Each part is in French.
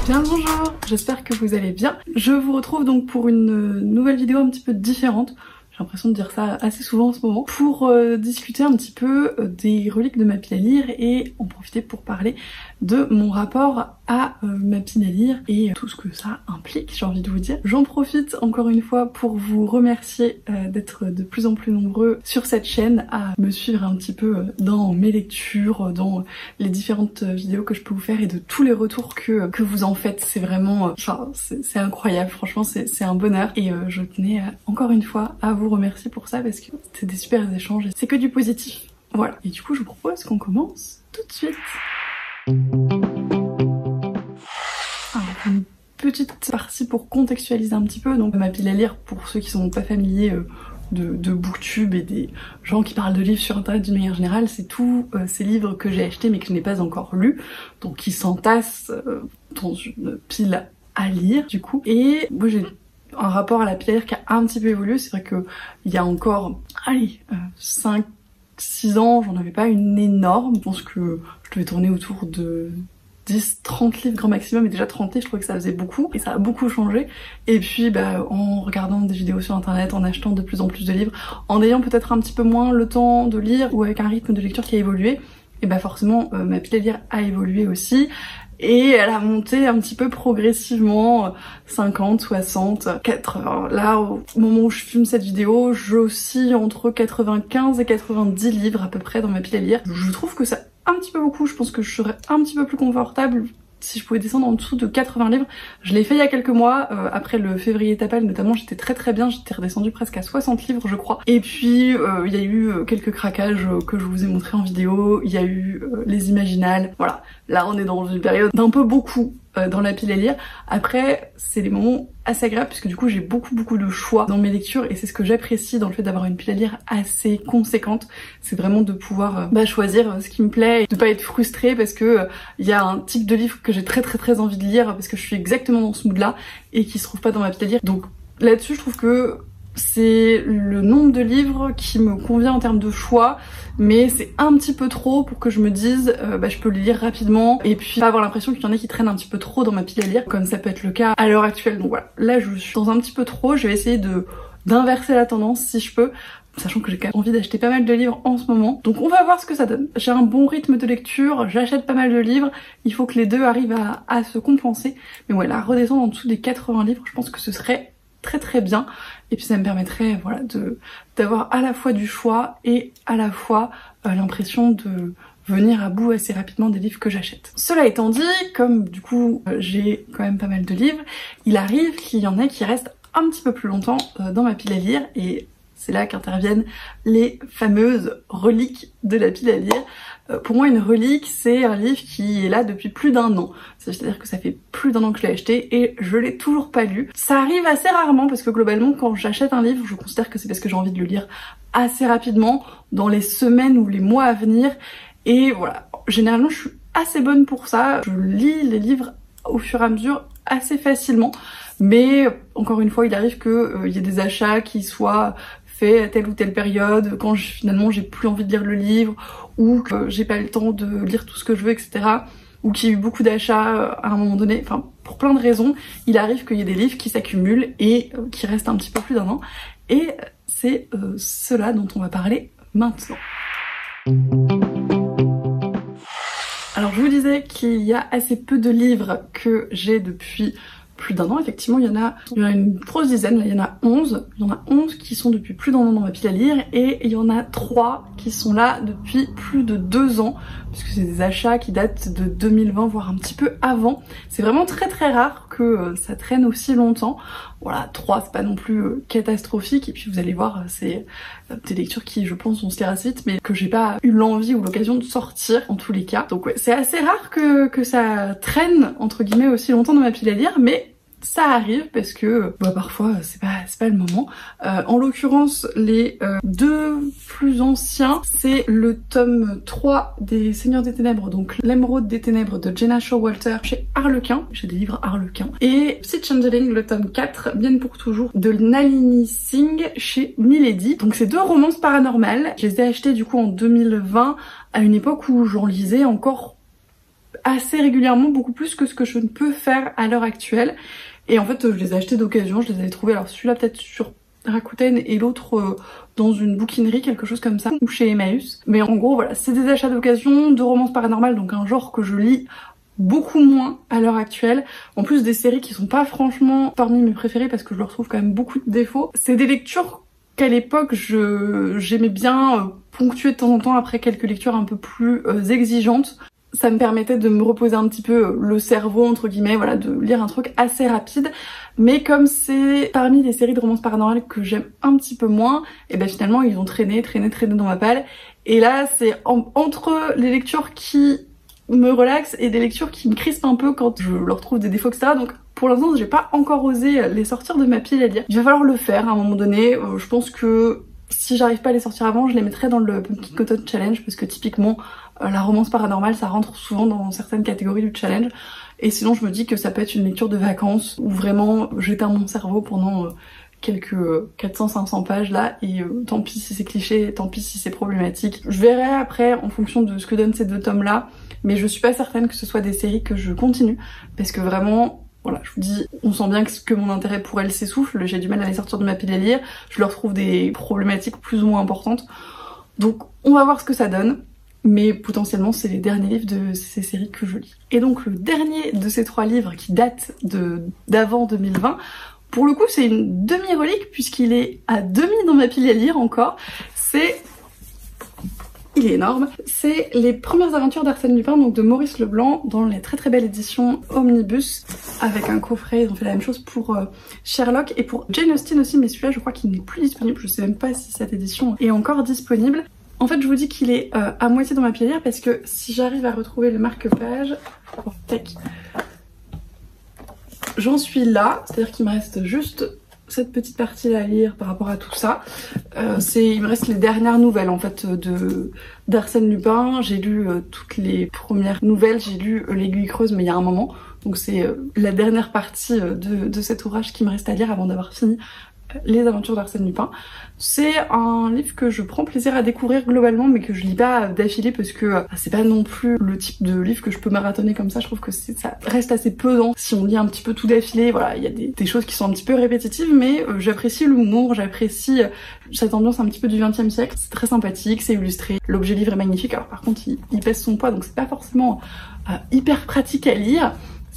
Bien le bonjour, j'espère que vous allez bien. Je vous retrouve donc pour une nouvelle vidéo un petit peu différente. J'ai l'impression de dire ça assez souvent en ce moment. Pour discuter un petit peu des reliques de ma pile à lire et en profiter pour parler de mon rapport à ma pile à lire et tout ce que ça implique, j'ai envie de vous dire. J'en profite encore une fois pour vous remercier d'être de plus en plus nombreux sur cette chaîne à me suivre un petit peu dans mes lectures, dans les différentes vidéos que je peux vous faire et de tous les retours que vous en faites. C'est vraiment, c'est incroyable, franchement c'est un bonheur et je tenais encore une fois à vous remercier pour ça parce que c'est des super échanges et c'est que du positif. Voilà, et du coup je vous propose qu'on commence tout de suite. Alors, une petite partie pour contextualiser un petit peu, donc ma pile à lire pour ceux qui sont pas familiers de Booktube et des gens qui parlent de livres sur internet d'une manière générale, c'est tous ces livres que j'ai achetés mais que je n'ai pas encore lus, donc qui s'entassent dans une pile à lire du coup. Et moi j'ai un rapport à la pile à lire qui a un petit peu évolué. C'est vrai que il y a encore, 5-6 ans, j'en avais pas une énorme. Je pense que je devais tourner autour de 10-30 livres grand maximum, et déjà 30 livres, je trouvais que ça faisait beaucoup, et ça a beaucoup changé. Et puis en regardant des vidéos sur internet, en achetant de plus en plus de livres, en ayant peut-être un petit peu moins le temps de lire, ou avec un rythme de lecture qui a évolué, et forcément ma pile à lire a évolué aussi. Et elle a monté un petit peu progressivement, 50, 60, 80. Là, au moment où je filme cette vidéo, j'oscille entre 95 et 90 livres à peu près dans ma pile à lire. Je trouve que c'est un petit peu beaucoup, je pense que je serais un petit peu plus confortable si je pouvais descendre en dessous de 80 livres. Je l'ai fait il y a quelques mois, après le février tapal notamment, j'étais très bien, j'étais redescendue presque à 60 livres je crois. Et puis il y a eu quelques craquages que je vous ai montré en vidéo, il y a eu les imaginales, voilà. Là on est dans une période d'un peu beaucoup dans la pile à lire. Après c'est des moments assez agréables puisque du coup j'ai beaucoup de choix dans mes lectures et c'est ce que j'apprécie dans le fait d'avoir une pile à lire assez conséquente. C'est vraiment de pouvoir choisir ce qui me plaît et de pas être frustrée parce que il y a un type de livre que j'ai très envie de lire parce que je suis exactement dans ce mood là et qui se trouve pas dans ma pile à lire. Donc là-dessus je trouve que c'est le nombre de livres qui me convient en termes de choix, mais c'est un petit peu trop pour que je me dise je peux les lire rapidement et puis pas avoir l'impression qu'il y en a qui traînent un petit peu trop dans ma pile à lire, comme ça peut être le cas à l'heure actuelle. Donc voilà, là je suis dans un petit peu trop, je vais essayer d'inverser la tendance si je peux, sachant que j'ai quand même envie d'acheter pas mal de livres en ce moment. Donc on va voir ce que ça donne. J'ai un bon rythme de lecture, j'achète pas mal de livres, il faut que les deux arrivent à se compenser. Mais ouais, là redescendre en dessous des 80 livres, je pense que ce serait très bien, et puis ça me permettrait voilà d'avoir à la fois du choix et à la fois l'impression de venir à bout assez rapidement des livres que j'achète. Cela étant dit, comme du coup j'ai quand même pas mal de livres, il arrive qu'il y en ait qui restent un petit peu plus longtemps dans ma pile à lire, et c'est là qu'interviennent les fameuses reliques de la pile à lire. Pour moi, une relique, c'est un livre qui est là depuis plus d'1 an. C'est-à-dire que ça fait plus d'1 an que je l'ai acheté et je l'ai toujours pas lu. Ça arrive assez rarement parce que globalement, quand j'achète un livre, je considère que c'est parce que j'ai envie de le lire assez rapidement, dans les semaines ou les mois à venir. Et voilà, généralement, je suis assez bonne pour ça. Je lis les livres au fur et à mesure assez facilement. Mais encore une fois, il arrive qu'il y ait des achats qui soient fait à telle ou telle période, quand finalement j'ai plus envie de lire le livre, ou que j'ai pas le temps de lire tout ce que je veux, etc. Ou qu'il y a eu beaucoup d'achats à un moment donné, enfin pour plein de raisons, il arrive qu'il y ait des livres qui s'accumulent et qui restent un petit peu plus d'1 an. Et c'est cela dont on va parler maintenant. Alors je vous disais qu'il y a assez peu de livres que j'ai depuis plus d'1 an. Effectivement il y en a une grosse dizaine, là il y en a 11. Il y en a 11 qui sont depuis plus d'1 an dans ma pile à lire et il y en a 3 qui sont là depuis plus de 2 ans, puisque c'est des achats qui datent de 2020 voire un petit peu avant. C'est vraiment très rare que ça traîne aussi longtemps. Voilà, 3 c'est pas non plus catastrophique, et puis vous allez voir c'est des lectures qui je pense vont se lire assez vite mais que j'ai pas eu l'envie ou l'occasion de sortir en tous les cas. Donc ouais, c'est assez rare que ça traîne entre guillemets aussi longtemps dans ma pile à lire, mais ça arrive parce que parfois c'est pas le moment. En l'occurrence les deux plus anciens, c'est le tome 3 des Seigneurs des Ténèbres, donc l'Émeraude des Ténèbres de Jenna Showalter chez Harlequin, j'ai des livres Harlequin, et Psy Changeling, le tome 4, Bien pour toujours, de Nalini Singh chez Milady. Donc c'est 2 romances paranormales, je les ai achetées du coup en 2020 à une époque où j'en lisais encore assez régulièrement, beaucoup plus que ce que je ne peux faire à l'heure actuelle. Et en fait, je les ai achetés d'occasion, je les avais trouvés, alors celui-là peut-être sur Rakuten et l'autre dans une bouquinerie, quelque chose comme ça, ou chez Emmaüs. Mais en gros, voilà, c'est des achats d'occasion, de romances paranormales, donc un genre que je lis beaucoup moins à l'heure actuelle. En plus des séries qui sont pas franchement parmi mes préférées parce que je leur trouve quand même beaucoup de défauts. C'est des lectures qu'à l'époque j'aimais bien ponctuer de temps en temps après quelques lectures un peu plus exigeantes. Ça me permettait de me reposer un petit peu le cerveau entre guillemets, voilà, de lire un truc assez rapide. Mais comme c'est parmi les séries de romances paranormales que j'aime un petit peu moins, et ben finalement ils ont traîné dans ma palle. Et là c'est entre les lectures qui me relaxent et des lectures qui me crispent un peu quand je leur trouve des défauts, etc. Donc pour l'instant j'ai pas encore osé les sortir de ma pile à lire. Il va falloir le faire à un moment donné. Je pense que si j'arrive pas à les sortir avant, je les mettrai dans le Pumpkin Cotton Challenge parce que typiquement la romance paranormale ça rentre souvent dans certaines catégories du challenge. Et sinon je me dis que ça peut être une lecture de vacances où vraiment j'éteins mon cerveau pendant quelques 400-500 pages là et tant pis si c'est cliché, tant pis si c'est problématique. Je verrai après en fonction de ce que donnent ces 2 tomes là, mais je suis pas certaine que ce soit des séries que je continue parce que vraiment, voilà, je vous dis, on sent bien que mon intérêt pour elles s'essouffle, j'ai du mal à les sortir de ma pile à lire, je leur trouve des problématiques plus ou moins importantes, donc on va voir ce que ça donne. Mais potentiellement c'est les derniers livres de ces séries que je lis. Et donc le dernier de ces 3 livres qui date d'avant 2020, pour le coup c'est une demi-relique puisqu'il est à demi dans ma pile à lire encore, il est énorme, c'est Les premières aventures d'Arsène Lupin, donc de Maurice Leblanc, dans les très belle édition Omnibus, avec un coffret. Ils ont fait la même chose pour Sherlock et pour Jane Austen aussi, mais celui-là je crois qu'il n'est plus disponible, je sais même pas si cette édition est encore disponible. En fait je vous dis qu'il est à moitié dans ma pile à lire parce que si j'arrive à retrouver le marque-page, oh, tac, j'en suis là, c'est-à-dire qu'il me reste juste cette petite partie à lire par rapport à tout ça. Il me reste les dernières nouvelles en fait d'Arsène Lupin. J'ai lu toutes les premières nouvelles, j'ai lu L'Aiguille creuse mais il y a un moment. Donc c'est la dernière partie de cet ouvrage qui me reste à lire avant d'avoir fini Les aventures d'Arsène Lupin. C'est un livre que je prends plaisir à découvrir globalement mais que je lis pas d'affilée parce que c'est pas non plus le type de livre que je peux marathonner comme ça. Je trouve que ça reste assez pesant si on lit un petit peu tout d'affilée. Voilà, il y a des choses qui sont un petit peu répétitives mais j'apprécie l'humour, j'apprécie cette ambiance un petit peu du XXe siècle. C'est très sympathique, c'est illustré, l'objet livre est magnifique. Alors par contre il pèse son poids donc c'est pas forcément hyper pratique à lire.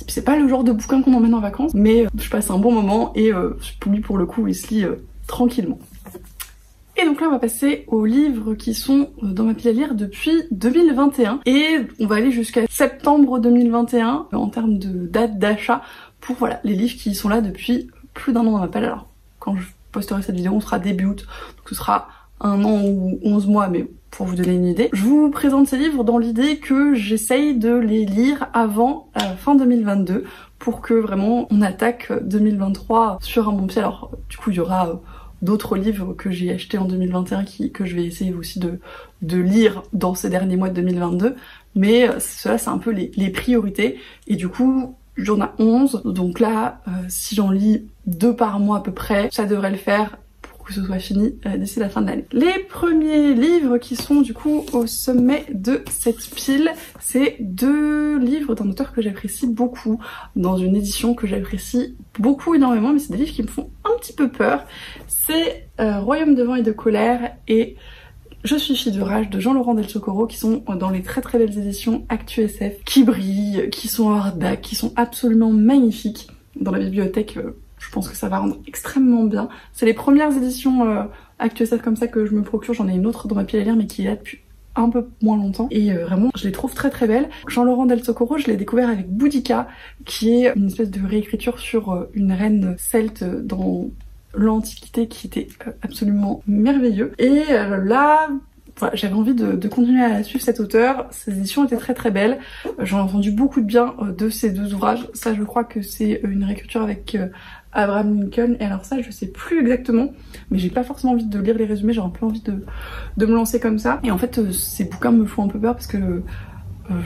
C'est pas le genre de bouquin qu'on emmène en vacances, mais je passe un bon moment et lui pour le coup il se lit tranquillement. Et donc là on va passer aux livres qui sont dans ma pile à lire depuis 2021 et on va aller jusqu'à septembre 2021 en termes de date d'achat pour voilà les livres qui sont là depuis plus d'un an dans ma pile. Alors quand je posterai cette vidéo on sera début août, donc ce sera 1 an ou 11 mois mais pour vous donner une idée. Je vous présente ces livres dans l'idée que j'essaye de les lire avant fin 2022 pour que vraiment on attaque 2023 sur un bon pied. Alors du coup il y aura d'autres livres que j'ai achetés en 2021 que je vais essayer aussi de lire dans ces derniers mois de 2022, mais cela c'est un peu les priorités et du coup j'en ai 11, donc là si j'en lis 2 par mois à peu près, ça devrait le faire que ce soit fini d'ici la fin de l'année. Les premiers livres qui sont du coup au sommet de cette pile, c'est 2 livres d'un auteur que j'apprécie beaucoup, dans une édition que j'apprécie beaucoup énormément, mais c'est des livres qui me font un petit peu peur. C'est Royaume de vent et de colère et Je suis fille de rage de Jean-Laurent Del Socorro, qui sont dans les très belles éditions ActuSF, qui brillent, qui sont en hardback, qui sont absolument magnifiques. Dans la bibliothèque, je pense que ça va rendre extrêmement bien. C'est les premières éditions ActuSF comme ça que je me procure. J'en ai une autre dans ma pile à lire mais qui est là depuis un peu moins longtemps et vraiment je les trouve très belles. Jean-Laurent Del Socorro, je l'ai découvert avec Boudica, qui est une espèce de réécriture sur une reine celte dans l'Antiquité qui était absolument merveilleux. Et là, voilà, j'avais envie de continuer à suivre cet auteur. Ces éditions étaient très belles. J'en ai entendu beaucoup de bien de ces 2 ouvrages. Ça, je crois que c'est une réécriture avec Abraham Lincoln. Et alors ça, je sais plus exactement, mais j'ai pas forcément envie de lire les résumés. J'ai un peu envie de me lancer comme ça. Et en fait, ces bouquins me font un peu peur parce que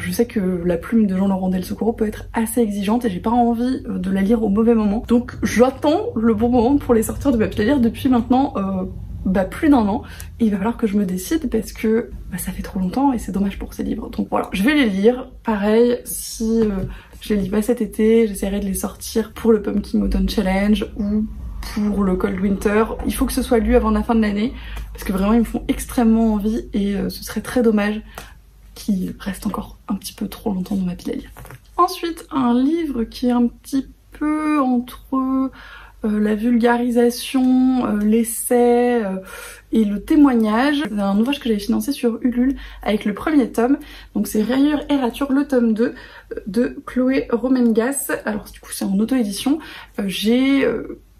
je sais que la plume de Jean-Laurent Del Socorro peut être assez exigeante et j'ai pas envie de la lire au mauvais moment. Donc j'attends le bon moment pour les sortir de ma pile à lire depuis maintenant plus d'1 an et il va falloir que je me décide parce que ça fait trop longtemps et c'est dommage pour ces livres. Donc voilà, je vais les lire. Pareil, si je les lis pas cet été, j'essaierai de les sortir pour le Pumpkin Autumn Challenge ou pour le Cold Winter. Il faut que ce soit lu avant la fin de l'année parce que vraiment ils me font extrêmement envie et ce serait très dommage qu'ils restent encore un petit peu trop longtemps dans ma pile à lire. Ensuite, un livre qui est un petit peu entre la vulgarisation, l'essai et le témoignage. C'est un ouvrage que j'avais financé sur Ulule avec le premier tome. Donc c'est Rayures et Ratures, le tome 2 de Chloé Romengas. Alors du coup c'est en auto-édition. J'ai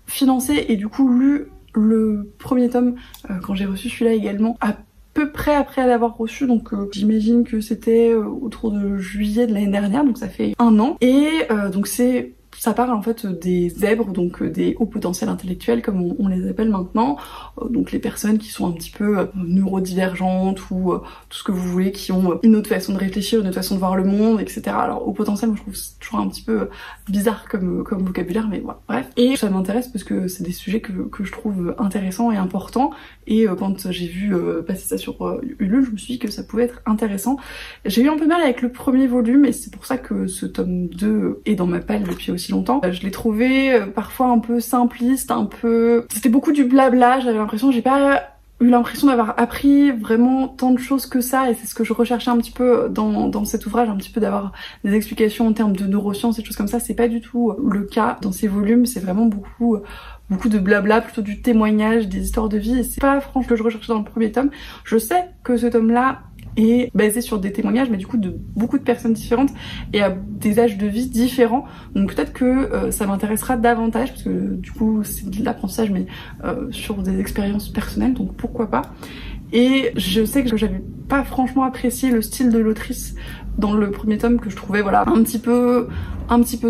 financé et du coup lu le premier tome quand j'ai reçu celui-là également à peu près après l'avoir reçu, donc j'imagine que c'était autour de juillet de l'année dernière, donc ça fait 1 an. Et donc ça parle en fait des zèbres, donc des hauts potentiels intellectuels comme on les appelle maintenant, donc les personnes qui sont un petit peu neurodivergentes ou tout ce que vous voulez, qui ont une autre façon de réfléchir, une autre façon de voir le monde, etc. Alors haut potentiel, moi je trouve c'est toujours un petit peu bizarre comme vocabulaire, mais voilà, bref. Et ça m'intéresse parce que c'est des sujets que je trouve intéressants et importants, et quand j'ai vu passer ça sur Ulule, je me suis dit que ça pouvait être intéressant. J'ai eu un peu mal avec le premier volume et c'est pour ça que ce tome 2 est dans ma palle depuis aussi longtemps. Je l'ai trouvé parfois un peu simpliste, c'était beaucoup du blabla, j'ai pas eu l'impression d'avoir appris vraiment tant de choses que ça, et c'est ce que je recherchais un petit peu dans cet ouvrage, un petit peu d'avoir des explications en termes de neurosciences et des choses comme ça. C'est pas du tout le cas dans ces volumes, c'est vraiment beaucoup de blabla, plutôt du témoignage, des histoires de vie, et c'est pas franchement ce que je recherchais dans le premier tome. Je sais que ce tome-là est basé sur des témoignages, mais du coup de beaucoup de personnes différentes et à des âges de vie différents, donc peut-être que ça m'intéressera davantage parce que du coup c'est de l'apprentissage mais sur des expériences personnelles, donc pourquoi pas. Et je sais que j'avais pas franchement apprécié le style de l'autrice dans le premier tome, que je trouvais voilà un petit peu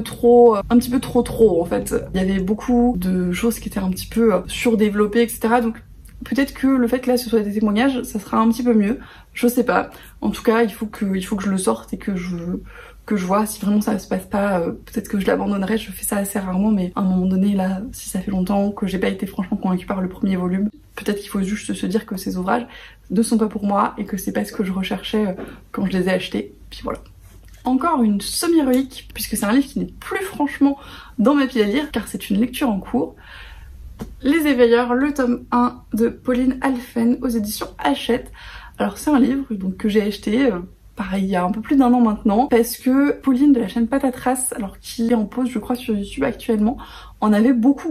trop en fait. Il y avait beaucoup de choses qui étaient un petit peu surdéveloppées, etc. Donc peut-être que le fait que là ce soit des témoignages, ça sera un petit peu mieux, je sais pas. En tout cas, il faut que je le sorte et que je vois si vraiment ça se passe pas, peut-être que je l'abandonnerai. Je fais ça assez rarement, mais à un moment donné là, si ça fait longtemps que j'ai pas été franchement convaincue par le premier volume, peut-être qu'il faut juste se dire que ces ouvrages ne sont pas pour moi et que c'est pas ce que je recherchais quand je les ai achetés, puis voilà. Encore une semi-héroïque, puisque c'est un livre qui n'est plus franchement dans ma pile à lire, car c'est une lecture en cours. Les Éveilleurs, le tome 1 de Pauline Alphen aux éditions Hachette. Alors c'est un livre donc que j'ai acheté pareil il y a un peu plus d'1 an maintenant, parce que Pauline de la chaîne Patatras, alors qui est en pause je crois sur YouTube actuellement, en avait beaucoup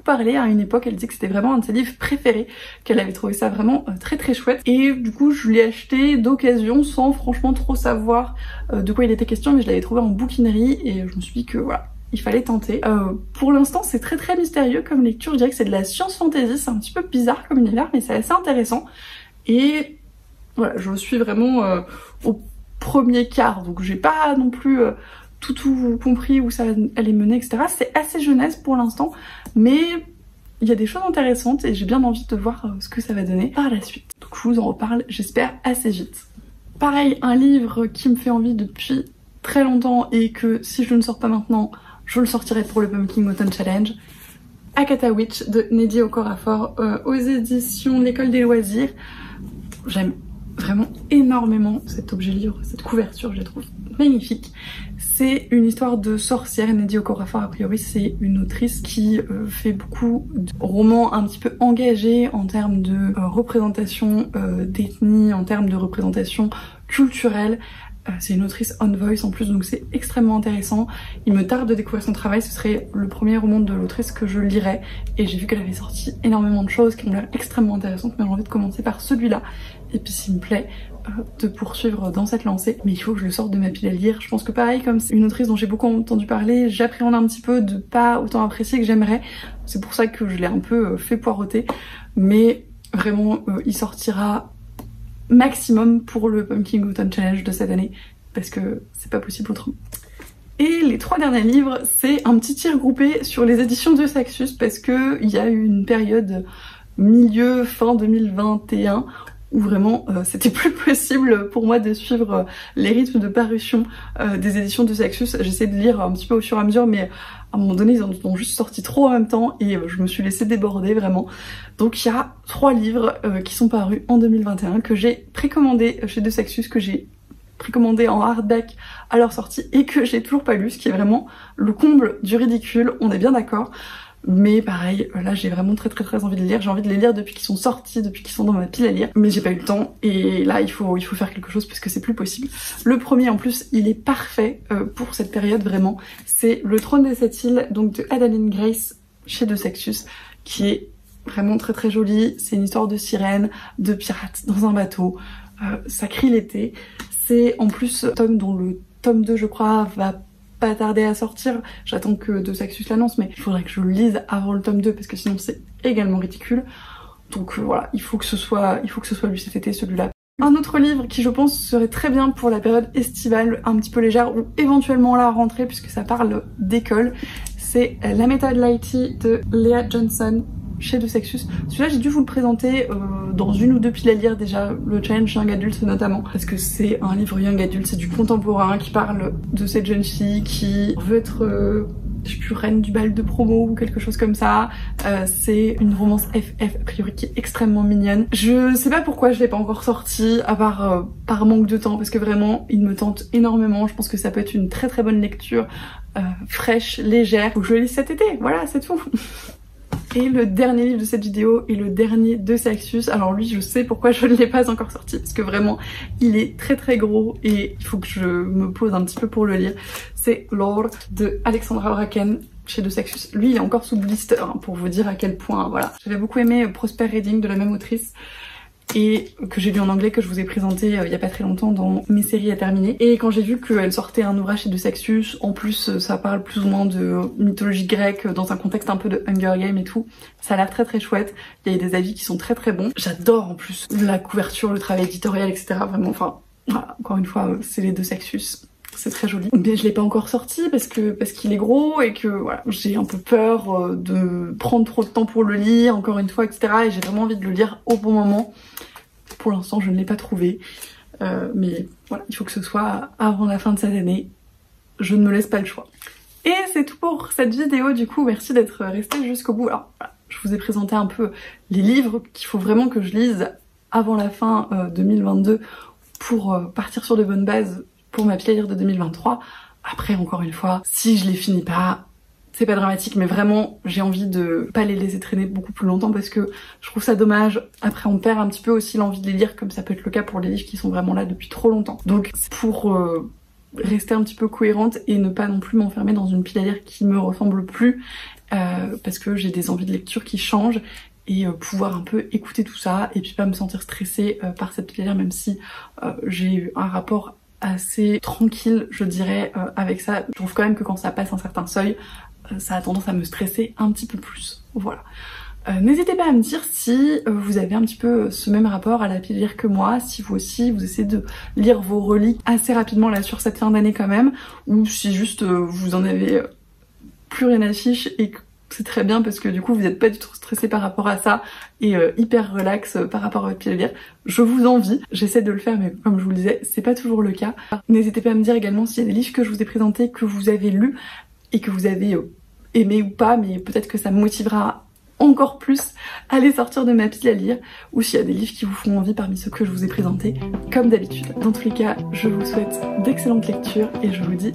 parlé à une époque. Elle disait que c'était vraiment un de ses livres préférés, qu'elle avait trouvé ça vraiment très très chouette, et du coup je l'ai acheté d'occasion sans franchement trop savoir de quoi il était question, mais je l'avais trouvé en bouquinerie et je me suis dit que voilà, il fallait tenter. Pour l'instant c'est très très mystérieux comme lecture, je dirais que c'est de la science fantasy, c'est un petit peu bizarre comme univers mais c'est assez intéressant, et voilà, je suis vraiment au premier quart, donc j'ai pas non plus tout compris où ça allait mener, etc. C'est assez jeunesse pour l'instant, mais il y a des choses intéressantes et j'ai bien envie de voir ce que ça va donner par la suite. Donc je vous en reparle, j'espère, assez vite. Pareil, un livre qui me fait envie depuis très longtemps et que si je ne le sors pas maintenant, je le sortirai pour le Pumpkin Autumn Challenge. Akata Witch de Nnedi Okorafor aux éditions L'École des Loisirs. J'aime vraiment énormément cet objet livre, cette couverture, je la trouve magnifique. C'est une histoire de sorcière. Nnedi Okorafor, a priori c'est une autrice qui fait beaucoup de romans un petit peu engagés en termes de représentation d'ethnie, en termes de représentation culturelle. C'est une autrice on voice en plus, donc c'est extrêmement intéressant. Il me tarde de découvrir son travail, ce serait le premier roman de l'autrice que je lirais, et j'ai vu qu'elle avait sorti énormément de choses qui m'ont l'air extrêmement intéressantes, mais j'ai envie de commencer par celui-là, et puis s'il me plaît, de poursuivre dans cette lancée. Mais il faut que je le sorte de ma pile à lire. Je pense que pareil, comme c'est une autrice dont j'ai beaucoup entendu parler, j'appréhende un petit peu de pas autant apprécier que j'aimerais, c'est pour ça que je l'ai un peu fait poireauter, mais vraiment il sortira maximum pour le Pumpkin Autumn Challenge de cette année, parce que c'est pas possible autrement. Et les 3 derniers livres, c'est un petit tir groupé sur les éditions de Saxus, parce que il y a eu une période milieu fin 2021 où vraiment c'était plus possible pour moi de suivre les rythmes de parution des éditions de Saxus. J'essaie de lire un petit peu au fur et à mesure, mais à un moment donné ils en ont juste sorti trop en même temps et je me suis laissée déborder vraiment. Donc il y a 3 livres qui sont parus en 2021 que j'ai précommandé chez de Saxus, que j'ai précommandé en hardback à leur sortie et que j'ai toujours pas lu, ce qui est vraiment le comble du ridicule, on est bien d'accord. Mais pareil, là j'ai vraiment très envie de les lire. J'ai envie de les lire depuis qu'ils sont sortis, depuis qu'ils sont dans ma pile à lire. Mais j'ai pas eu le temps et là il faut faire quelque chose parce que c'est plus possible. Le premier en plus, il est parfait pour cette période vraiment. C'est Le Trône des 7 îles, donc de Adalyn Grace chez de Saxus, qui est vraiment très joli. C'est une histoire de sirène, de pirates dans un bateau. Ça crie l'été. C'est en plus tome dont le tome 2 je crois va pas tarder à sortir. J'attends que de Saxus l'annonce, mais il faudrait que je le lise avant le tome 2 parce que sinon c'est également ridicule. Donc voilà, il faut que ce soit lu cet été, celui-là. Un autre livre qui je pense serait très bien pour la période estivale, un petit peu légère, ou éventuellement la rentrée puisque ça parle d'école, c'est La méthode Lighty de Leah Johnson chez de Saxus. Celui-là j'ai dû vous le présenter dans une ou deux piles à lire déjà, le challenge Young Adult notamment, parce que c'est un livre Young Adult, c'est du contemporain qui parle de cette jeune fille qui veut être je sais plus, reine du bal de promo ou quelque chose comme ça. C'est une romance FF a priori qui est extrêmement mignonne. Je sais pas pourquoi je l'ai pas encore sortie, à part par manque de temps, parce que vraiment il me tente énormément. Je pense que ça peut être une très bonne lecture, fraîche, légère. Faut que je le lise cet été, voilà c'est tout. Et le dernier livre de cette vidéo est le dernier de Saxus. Alors lui, je sais pourquoi je ne l'ai pas encore sorti, parce que vraiment, il est très gros et il faut que je me pose un petit peu pour le lire. C'est Lore de Alexandra Bracken chez de Saxus. Lui, il est encore sous blister, hein, pour vous dire à quel point, voilà. J'avais beaucoup aimé Prosper Reading de la même autrice, et que j'ai lu en anglais, que je vous ai présenté il y a pas très longtemps dans Mes séries à terminer. Et quand j'ai vu qu'elle sortait un ouvrage chez de Saxus, en plus ça parle plus ou moins de mythologie grecque dans un contexte un peu de Hunger Games et tout, ça a l'air très chouette. Il y a des avis qui sont très bons. J'adore en plus la couverture, le travail éditorial, etc. Vraiment, enfin, voilà, encore une fois, c'est les de Saxus. C'est très joli. Mais je l'ai pas encore sorti parce qu'il est gros et que voilà, j'ai un peu peur de prendre trop de temps pour le lire, encore une fois, etc. Et j'ai vraiment envie de le lire au bon moment. Pour l'instant, je ne l'ai pas trouvé. Mais voilà, il faut que ce soit avant la fin de cette année. Je ne me laisse pas le choix. Et c'est tout pour cette vidéo. Du coup, merci d'être resté jusqu'au bout. Alors voilà, je vous ai présenté un peu les livres qu'il faut vraiment que je lise avant la fin 2022 pour partir sur de bonnes bases pour ma pile à lire de 2023. Après, encore une fois, si je les finis pas, c'est pas dramatique, mais vraiment, j'ai envie de pas les laisser traîner beaucoup plus longtemps parce que je trouve ça dommage. Après, on perd un petit peu aussi l'envie de les lire, comme ça peut être le cas pour les livres qui sont vraiment là depuis trop longtemps. Donc, pour rester un petit peu cohérente et ne pas non plus m'enfermer dans une pile à lire qui me ressemble plus, parce que j'ai des envies de lecture qui changent, et pouvoir un peu écouter tout ça et puis pas me sentir stressée par cette pile à lire, même si j'ai eu un rapport assez tranquille, je dirais, avec ça. Je trouve quand même que quand ça passe un certain seuil, ça a tendance à me stresser un petit peu plus. Voilà. N'hésitez pas à me dire si vous avez un petit peu ce même rapport à la pile à lire que moi, si vous aussi vous essayez de lire vos reliques assez rapidement là sur cette fin d'année quand même, ou si juste vous en avez plus rien à fiche et que c'est très bien parce que du coup vous n'êtes pas du tout stressé par rapport à ça et hyper relax par rapport à votre pile à lire. Je vous envie, j'essaie de le faire mais comme je vous le disais, c'est pas toujours le cas. N'hésitez pas à me dire également s'il y a des livres que je vous ai présentés, que vous avez lus et que vous avez aimé ou pas, mais peut-être que ça me motivera encore plus à les sortir de ma pile à lire, ou s'il y a des livres qui vous font envie parmi ceux que je vous ai présentés, comme d'habitude. Dans tous les cas, je vous souhaite d'excellentes lectures et je vous dis